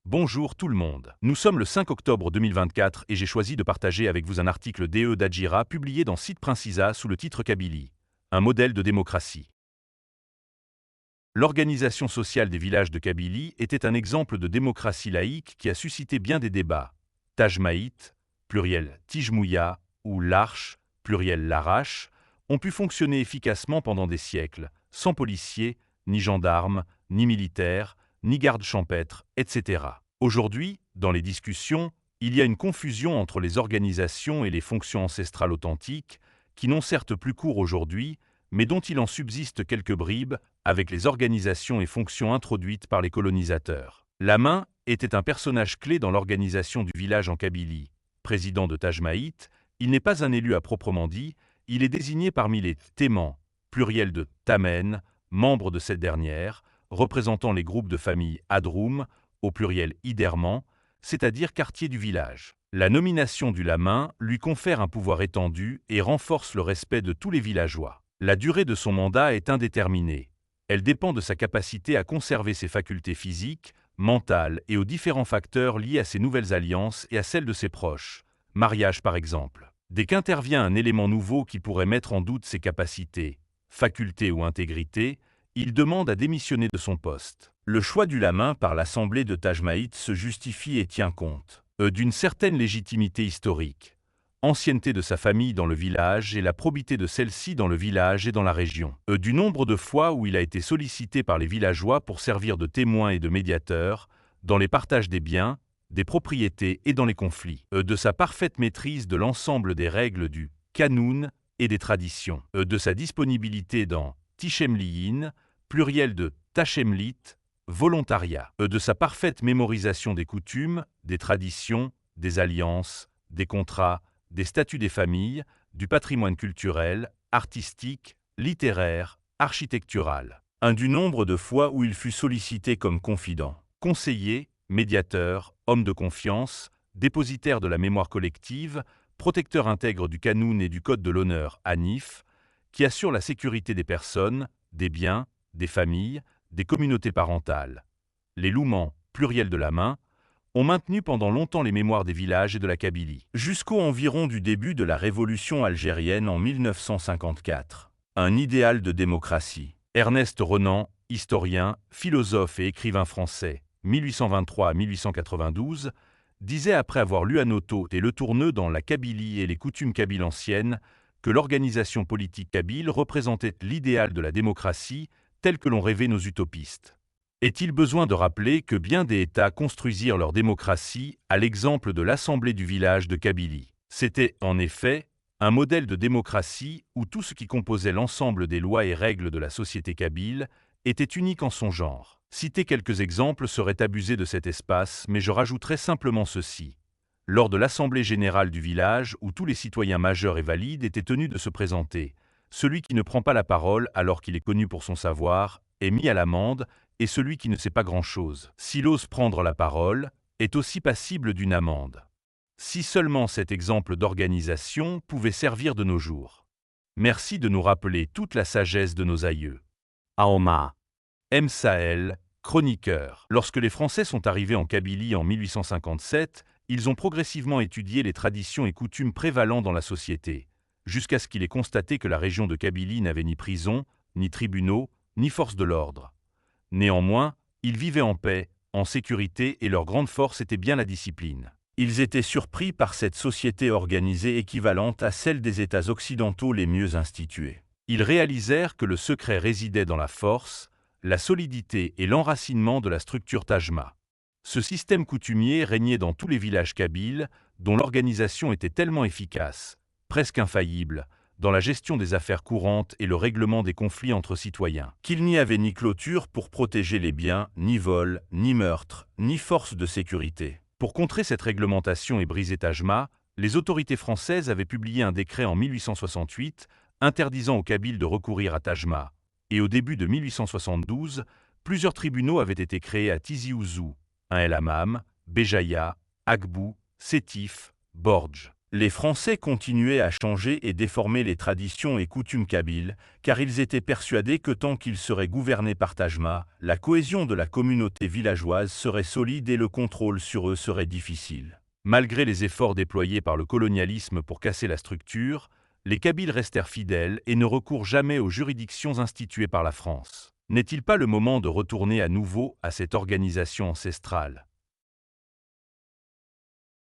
Bonjour tout le monde. Nous sommes le 5 octobre 2024 et j'ai choisi de partager avec vous un article d'Adjira publié dans Site Princisa sous le titre Kabylie, un modèle de démocratie. L'organisation sociale des villages de Kabylie était un exemple de démocratie laïque qui a suscité bien des débats. Tajmaït, pluriel Tijmouya, ou l'Arche, pluriel l'Arrache, ont pu fonctionner efficacement pendant des siècles, sans policiers, ni gendarmes, ni militaires, ni gardes champêtres, etc. Aujourd'hui, dans les discussions, il y a une confusion entre les organisations et les fonctions ancestrales authentiques, qui n'ont certes plus cours aujourd'hui, mais dont il en subsiste quelques bribes avec les organisations et fonctions introduites par les colonisateurs. Lamin était un personnage clé dans l'organisation du village en Kabylie. Président de Tajmaït, il n'est pas un élu à proprement dit, il est désigné parmi les téments, pluriel de tamen, membres de cette dernière, représentant les groupes de famille Adroum, au pluriel Iderman, c'est-à-dire quartier du village. La nomination du Lamin lui confère un pouvoir étendu et renforce le respect de tous les villageois. La durée de son mandat est indéterminée. Elle dépend de sa capacité à conserver ses facultés physiques, mentales et aux différents facteurs liés à ses nouvelles alliances et à celles de ses proches, mariage par exemple. Dès qu'intervient un élément nouveau qui pourrait mettre en doute ses capacités, facultés ou intégrité, il demande à démissionner de son poste. Le choix du Lamin par l'Assemblée de Tajmaït se justifie et tient compte d'une certaine légitimité historique, ancienneté de sa famille dans le village et la probité de celle-ci dans le village et dans la région, du nombre de fois où il a été sollicité par les villageois pour servir de témoin et de médiateur dans les partages des biens, des propriétés et dans les conflits, de sa parfaite maîtrise de l'ensemble des règles du Kanoun et des traditions, de sa disponibilité dans Tichemliyin, pluriel de Tachemlit, volontariat, de sa parfaite mémorisation des coutumes, des traditions, des alliances, des contrats, des statuts des familles, du patrimoine culturel, artistique, littéraire, architectural. Du nombre de fois où il fut sollicité comme confident, conseiller, médiateur, homme de confiance, dépositaire de la mémoire collective, protecteur intègre du Kanoun et du Code de l'honneur Hanif, qui assure la sécurité des personnes, des biens, des familles, des communautés parentales. Les Loumans, pluriel de Lamin, ont maintenu pendant longtemps les mémoires des villages et de la Kabylie, jusqu'au environ du début de la révolution algérienne en 1954. Un idéal de démocratie. Ernest Renan, historien, philosophe et écrivain français, 1823 à 1892, disait après avoir lu Anoto et Le Tourneux dans La Kabylie et les coutumes kabyles anciennes que l'organisation politique kabyle représentait l'idéal de la démocratie tel que l'ont rêvé nos utopistes. Est-il besoin de rappeler que bien des États construisirent leur démocratie à l'exemple de l'Assemblée du village de Kabylie? C'était, en effet, un modèle de démocratie où tout ce qui composait l'ensemble des lois et règles de la société kabyle était unique en son genre. Citer quelques exemples serait abuser de cet espace, mais je rajouterai simplement ceci. Lors de l'Assemblée générale du village, où tous les citoyens majeurs et valides étaient tenus de se présenter, celui qui ne prend pas la parole alors qu'il est connu pour son savoir est mis à l'amende, et celui qui ne sait pas grand-chose, s'il ose prendre la parole, est aussi passible d'une amende. Si seulement cet exemple d'organisation pouvait servir de nos jours. Merci de nous rappeler toute la sagesse de nos aïeux. Aoma. M. Sahel, chroniqueur. Lorsque les Français sont arrivés en Kabylie en 1857, ils ont progressivement étudié les traditions et coutumes prévalant dans la société, jusqu'à ce qu'il ait constaté que la région de Kabylie n'avait ni prison, ni tribunaux, ni force de l'ordre. Néanmoins, ils vivaient en paix, en sécurité et leur grande force était bien la discipline. Ils étaient surpris par cette société organisée équivalente à celle des États occidentaux les mieux institués. Ils réalisèrent que le secret résidait dans la force, la solidité et l'enracinement de la structure Tajma. Ce système coutumier régnait dans tous les villages kabyles, dont l'organisation était tellement efficace, presque infaillible, dans la gestion des affaires courantes et le règlement des conflits entre citoyens, qu'il n'y avait ni clôture pour protéger les biens, ni vol, ni meurtre, ni force de sécurité. Pour contrer cette réglementation et briser Tajma, les autorités françaises avaient publié un décret en 1868 interdisant aux Kabyles de recourir à Tajma, et au début de 1872, plusieurs tribunaux avaient été créés à Tizi Ouzou, El Hammam, Béjaïa, Agbou, Sétif, Borj. Les Français continuaient à changer et déformer les traditions et coutumes kabyles, car ils étaient persuadés que tant qu'ils seraient gouvernés par Tajma, la cohésion de la communauté villageoise serait solide et le contrôle sur eux serait difficile. Malgré les efforts déployés par le colonialisme pour casser la structure, les Kabyles restèrent fidèles et ne recourent jamais aux juridictions instituées par la France. N'est-il pas le moment de retourner à nouveau à cette organisation ancestrale ?